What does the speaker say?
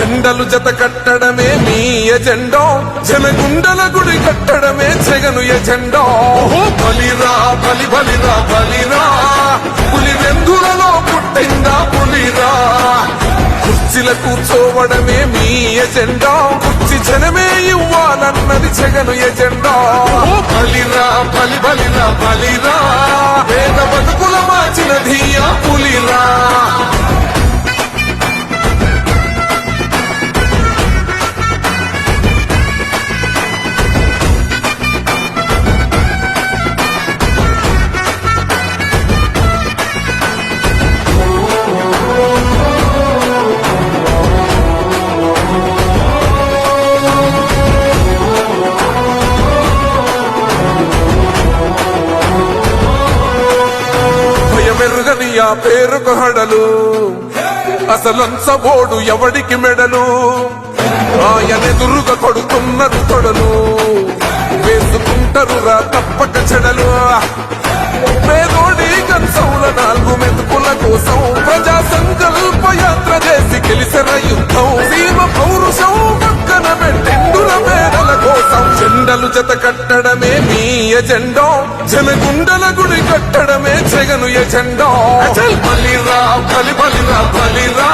జెండలు జత కట్టడమే మీ ఎజెండా జనగుండల గుడి కట్టడమే జగను ఎజెండా బలిరా బలి బలిరా బలిరా పులి వెందులలో పుట్టిందా పులిరా కుర్చీల కూర్చోవడమే మీ ఎజెండా కుర్చీ జనమే ఇవ్వాలన్నది జగను ఎజెండా బలిరా బలి బలిరా బలిరా వేద బతుకుల మార్చినది ఆ పులిరా మెరుగని ఆ పేరుకు హడలు అసలంచబోడు ఎవడికి మెడలు ఆయనెదురుగా కొడుతున్నారు తొడలు వేసుకుంటారు రా తప్పక చెడలు పేదోడి కంచౌల 4 మెతుకుల కోసం ప్రజా సంకల్ప యాత్ర చేసి గెలిసిన యుద్ధం సీమ పౌరుషం పక్కన పెట్టిండుల మేడల కోసం జెండలు జత కట్టడమే మీ ఎజెండా జనగుండల గుడి కట్టడమే జగను ఎజెండా బలిరా బలి బలిరా బలిరా